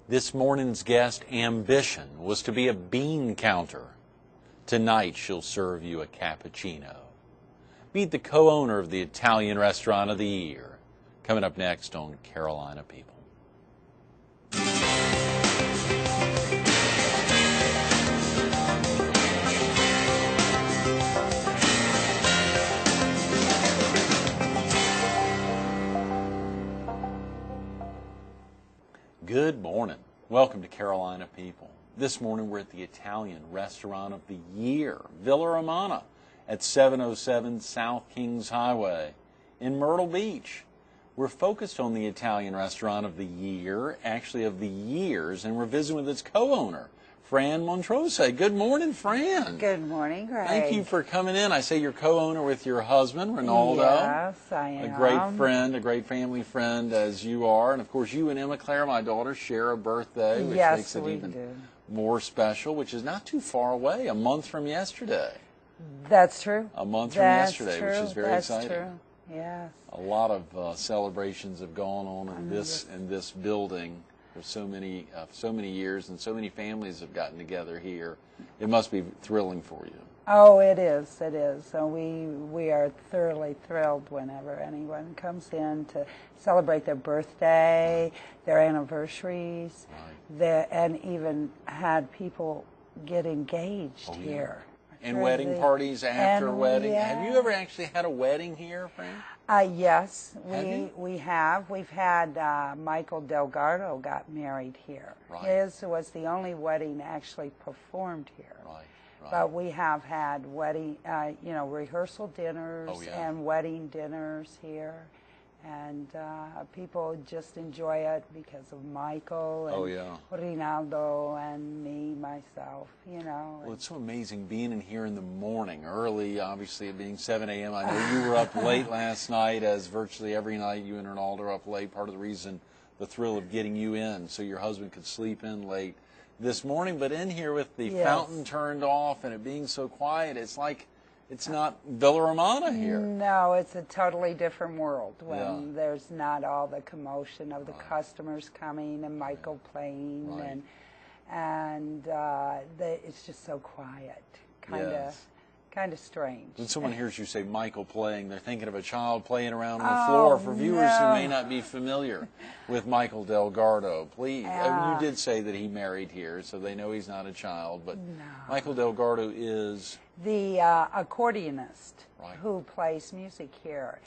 This morning's guest ambition was to be a bean counter. Tonight she'll serve you a cappuccino. Meet the co-owner of the Italian Restaurant of the Year. Coming up next on Carolina People. Good morning. Welcome to Carolina People. This morning we're at the Italian Restaurant of the Year, Villa Romana, at 707 South Kings Highway in Myrtle Beach. We're focused on the Italian Restaurant of the Year, actually of the years, and we're visiting with its co-owner, Fran Montrosse. Good morning, Fran. Good morning, Greg. Thank you for coming in. I say you're co-owner with your husband, Ronaldo. Yes, I am. A great friend, a great family friend as you are. And, of course, you and Emma Claire, my daughter, share a birthday, which makes it even more special, which is not too far away, a month from yesterday. That's true. A month from yesterday, true. which is very exciting. That's true, yes. A lot of celebrations have gone on in this building for so many years, and so many families have gotten together here. It must be thrilling for you. Oh, it is. It is. So we are thoroughly thrilled whenever anyone comes in to celebrate their birthday, their anniversaries, and even had people get engaged here. And wedding parties after a wedding. Yeah. Have you ever actually had a wedding here, Fran? Yes, we have. We've had Michael Delgado got married here. Right. His was the only wedding actually performed here. Right. But we have had wedding, rehearsal dinners and wedding dinners here. And people just enjoy it because of Michael and Ronaldo and me, myself, Well, it's so amazing being in here in the morning, early, obviously, it being 7 a.m. I know you were up late last night, as virtually every night you and Ronaldo are up late. Part of the reason, the thrill of getting you in so your husband could sleep in late this morning. But in here with the fountain turned off and it being so quiet, it's like it's not Villa Romana here. No, it's a totally different world when there's not all the commotion of the customers coming and Michael playing and it's just so quiet, kind of strange. When someone hears you say Michael playing, they're thinking of a child playing around on the floor. For viewers who may not be familiar with Michael Delgado, please. You did say that he married here, so they know he's not a child, but Michael Delgado is the accordionist who plays music here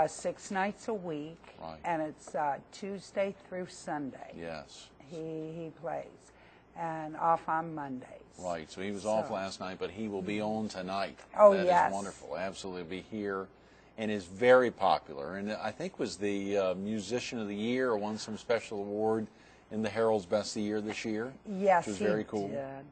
6 nights a week, and it's Tuesday through Sunday. Yes. He plays, and off on Mondays. Right, so he was off last night, but he will be on tonight. Oh, that is wonderful. Absolutely, be here, and is very popular. And I think was the Musician of the Year, or won some special award in the Herald's Best of the Year this year. Yes, which was very cool.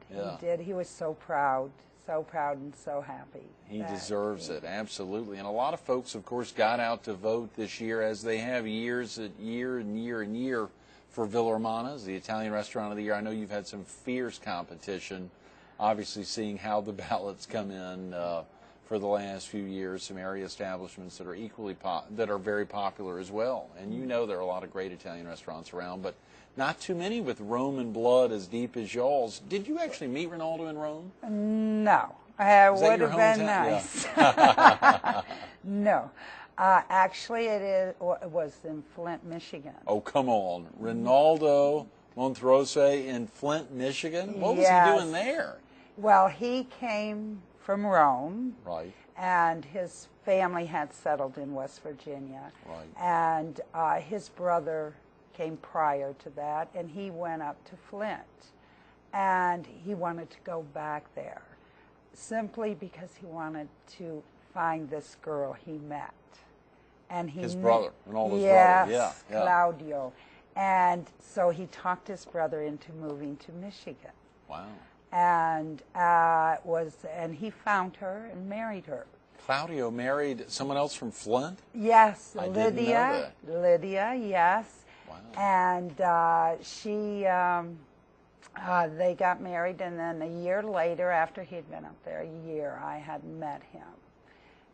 He did. He was so proud and so happy. He deserves it, absolutely. And a lot of folks, of course, got out to vote this year, as they have year and year for Villa Romana as the Italian Restaurant of the Year. I know you've had some fierce competition, obviously seeing how the ballots come in for the last few years. Some area establishments that are that are very popular as well. And you know there are a lot of great Italian restaurants around, but not too many with Roman blood as deep as y'all's. Did you actually meet Ronaldo in Rome? No. It would have been nice. Yeah. No. Actually, it was in Flint, Michigan. Oh, come on. Ronaldo Montrosse in Flint, Michigan? What was he doing there? Well, he came from Rome. Right. And his family had settled in West Virginia. Right. And his brother came prior to that, and he went up to Flint. And he wanted to go back there simply because he wanted to find this girl he met. And his brother, Ronaldo's brother. Yeah. Claudio. And so he talked his brother into moving to Michigan. Wow. And he found her and married her. Claudio married someone else from Flint? Yes, I Lydia. didn't know that. Lydia, yes. Wow. And they got married, and then a year later, after he'd been up there a year, I had met him.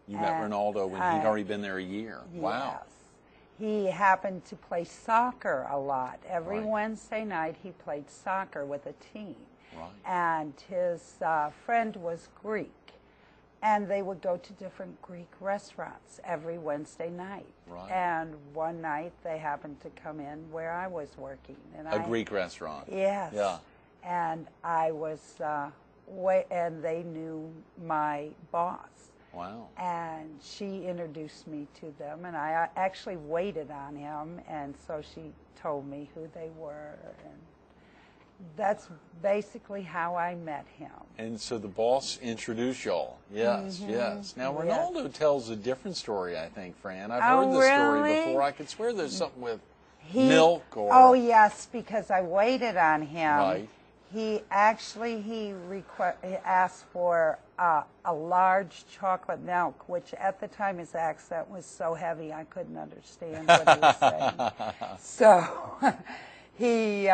You met Ronaldo when he'd already been there a year. Wow. Yes. he happened to play soccer a lot. Every Right. Wednesday night he played soccer with a team. Right. And his friend was Greek. And they would go to different Greek restaurants every Wednesday night. Right. And one night they happened to come in where I was working. And A Greek restaurant. Yes. Yeah. And I was, and they knew my boss. Wow. And she introduced me to them, and I actually waited on him, and so she told me who they were, and that's basically how I met him. And so the boss introduced y'all. Yes, yes. Now, Yes. Ronaldo tells a different story, I think, Fran. I've Oh, heard this story really? before. I could swear there's something with milk or... Oh, yes, because I waited on him. Right. He actually, he asked for a large chocolate milk, which at the time his accent was so heavy I couldn't understand what he was saying. So he,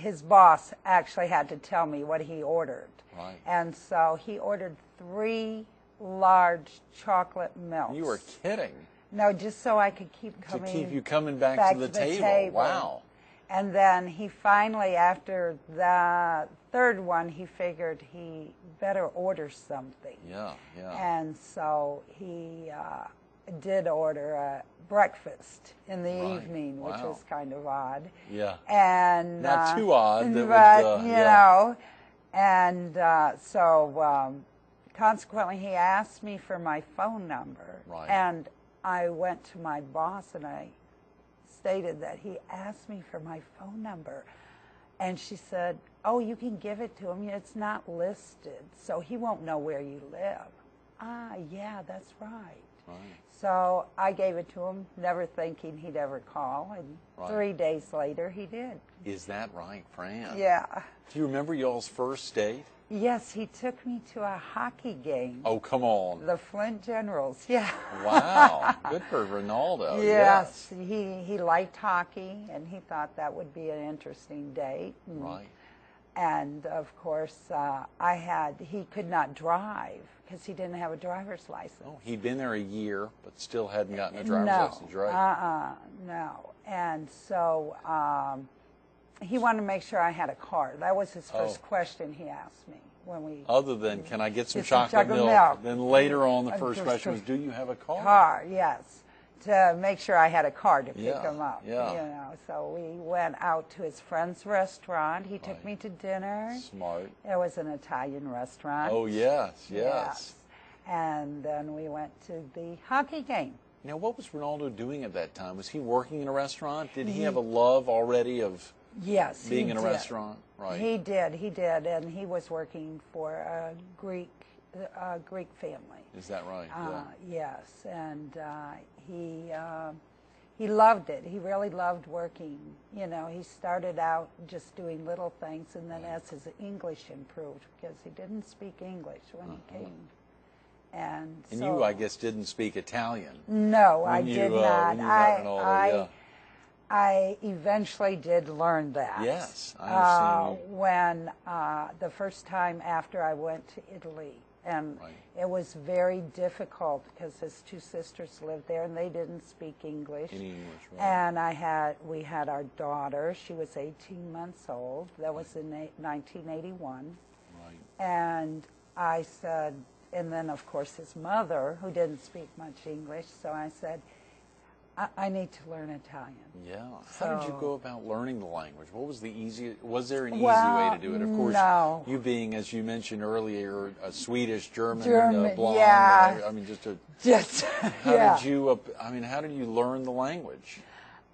his boss actually had to tell me what he ordered. Right. And so he ordered 3 large chocolate milks. You were kidding. No, just so I could keep To coming. keep you coming back to the table. Wow. And then he finally, after the 3rd one, he figured he better order something. Yeah, yeah. And so he did order a breakfast in the Right. evening, which Wow. was kind of odd. Yeah. And Not too odd. That but was, you yeah. know, and so consequently, he asked me for my phone number, Right. and I went to my boss and I stated that he asked me for my phone number, and she said, "Oh, you can give it to him. It's not listed, so he won't know where you live." Ah, yeah, that's right. Right. So I gave it to him, never thinking he'd ever call, and Right. 3 days later he did. Is that right, Fran? Yeah. Do you remember y'all's first date? Yes, he took me to a hockey game. Oh, come on. The Flint Generals, yeah. Wow. Good for Ronaldo. Yes, he liked hockey, and he thought that would be an interesting date. And, Right. and of course, he could not drive because he didn't have a driver's license. Oh, he'd been there a year, but still hadn't gotten a driver's license, right? No. And so he wanted to make sure I had a car. That was his first question he asked me when we... Other than, can I get some Get some chocolate chocolate milk? milk. Then later on, the Uh, first just question a was, do you have a car? Car, yes. To make sure I had a car to pick Yeah, him up. yeah. You know, so we went out to his friend's restaurant. He took Right. me to dinner. Smart. It was an Italian restaurant. Oh, yes. And then we went to the hockey game. Now, what was Ronaldo doing at that time? Was he working in a restaurant? Did he have a love already of Yes, being he in a did. restaurant? Right. He did, and he was working for a Greek family. Is that right? Yes, and he loved it. He really loved working. You know, he started out just doing little things, and then as his English improved, because he didn't speak English when he came. And so, you, I guess, didn't speak Italian. no, when I you, did when not. you met Ronaldo, I eventually did learn that. Yes, I understand. When the first time after I went to Italy, and Right. it was very difficult because his 2 sisters lived there and they didn't speak English. In English, right. And we had our daughter. She was 18 months old. That was in 1981. Right. And I said, and then of course his mother, who didn't speak much English, so I said, I need to learn Italian. Yeah. How did you So- go about learning the language? What was the easiest? Was there an easy Well, way to do it? Of course, no. you being, as you mentioned earlier, a Swedish, German, blonde. yeah. I mean, Just, how did you? How did you learn the language?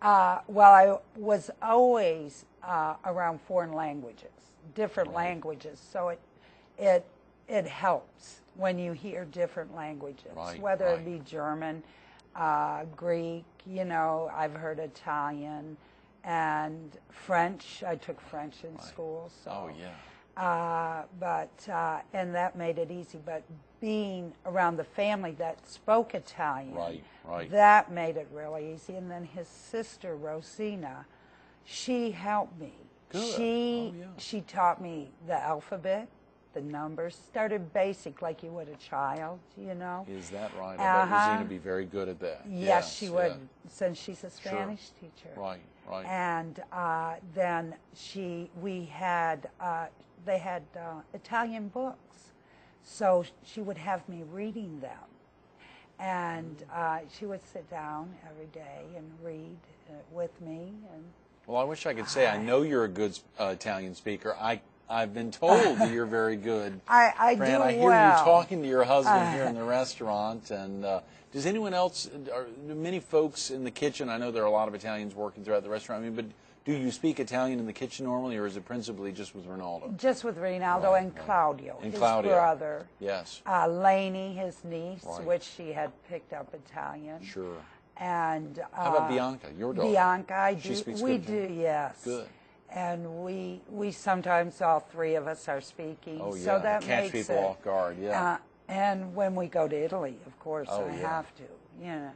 well, I was always around foreign languages, different languages, so it helps when you hear different languages, Right, whether right. it be German, Greek, you know, I've heard Italian, and French. I took French in school, so. Oh, yeah. And that made it easy. But being around the family that spoke Italian, Right. that made it really easy. And then his sister, Rosina, she helped me. Good. She Oh, yeah. she taught me the alphabet. the numbers. Started basic like you would a child, you know. Is that right? I bet Uh-huh. Rosina would be very good at that. Yes, she would, yeah. since she's a Spanish teacher. Right, right. And then they had Italian books, so she would have me reading them. And she would sit down every day and read with me. And Well, I wish I could say I know you're a good Italian speaker. I've been told that you're very good. I Fran, do I hear well. you talking to your husband here in the restaurant. And does anyone else, are many folks in the kitchen, I know there are a lot of Italians working throughout the restaurant, I mean, but do you speak Italian in the kitchen normally, or is it principally just with Ronaldo? Just with Ronaldo and Claudio, And his Claudio. brother. Yes. Lainey, his niece, Right. which she had picked up Italian. Sure. And How about Bianca, your daughter? Bianca, I She do. speaks We good do, Italian? yes. Good. And we sometimes all three of us are speaking. Oh, yeah. So that Catch makes people it, off guard, yeah. and when we go to Italy, of course, Oh, I yeah. have to. You know,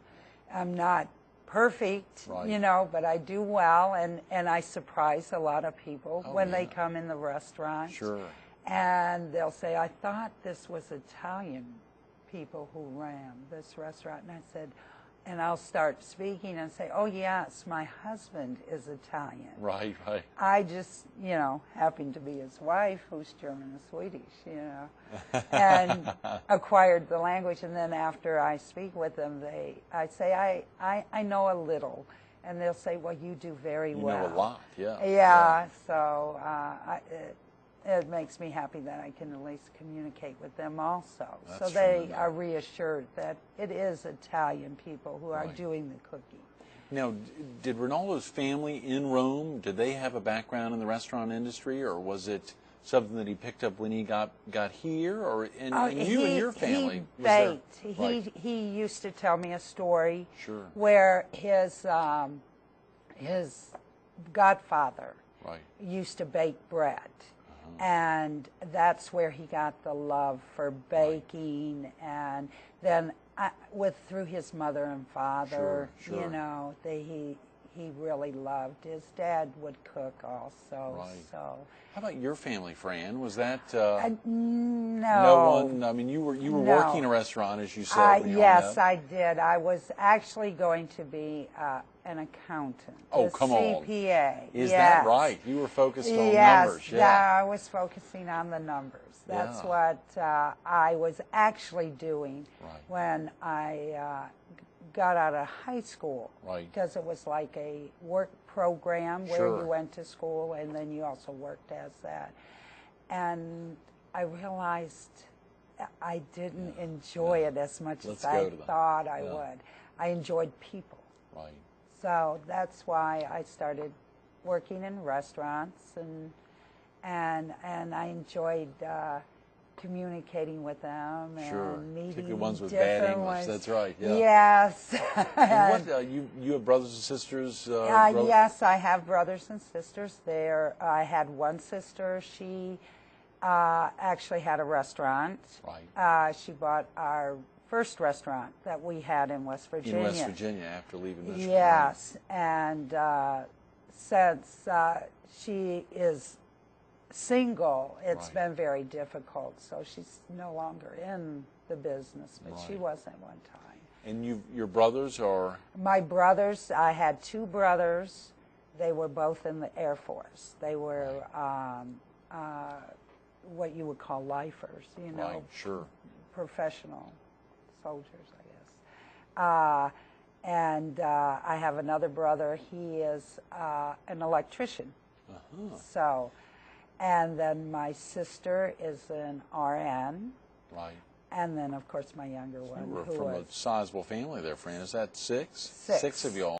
I'm not perfect, Right. you know, but I do well, and I surprise a lot of people Oh, when they yeah. come in the restaurant. Sure. And they'll say, I thought this was Italian people who ran this restaurant. And I said, and I'll start speaking and say, oh, yes, my husband is Italian. Right, right. I just, you know, happen to be his wife, who's German and Swedish, you know, and acquired the language. And then after I speak with them, I say, I know a little. And they'll say, well, you do very well. You know a lot, yeah. Yeah, so it makes me happy that I can at least communicate with them also. That's so they tremendous. are reassured that it is Italian people who are Right. doing the cooking. Now, did Ronaldo's family in Rome, did they have a background in the restaurant industry, or was it something that he picked up when he got here, or and you and your family? He was there- baked. Right. He used to tell me a story Sure. where his godfather Right. used to bake bread. And that's where he got the love for baking, and then through his mother and father, Sure, sure. you know, he really loved. His dad would cook also. Right. So How about your family, Fran? Was that no. no one? I mean, you were No. working a restaurant, as you said. when you all Yes, met. I did. I was actually going to be an accountant. Oh, a come on. CPA. Is yes. that right? You were focused on Yes, numbers. yeah, I was focusing on the numbers. That's Yeah. what I was actually doing Right. when I got out of high school. Right. Because it was like a work program where Sure. you went to school and then you also worked as that. And I realized I didn't enjoy it as much Let's as go I to that. thought I Yeah. would. I enjoyed people. Right. So that's why I started working in restaurants, and I enjoyed communicating with them Sure. and meeting Particularly ones with bad different English. ones. That's right. Yeah. Yes. And what you have brothers and sisters? Yes, I have brothers and sisters there. I had one sister. She actually had a restaurant. Right. She bought our first restaurant that we had in West Virginia. In West Virginia, after leaving Michigan. Yes, and since she is single, it's Right. been very difficult. So she's no longer in the business, but she Right. was at one time. And your brothers are? My brothers, I had two brothers. They were both in the Air Force. They were what you would call lifers, you know, Right. Sure. professional soldiers, I guess. And I have another brother. He is an electrician. Uh-huh. So, and then my sister is an RN. Right. And then, of course, my younger one. You were who from was a sizable family there, Fran. Is that six? Six. Six of you all.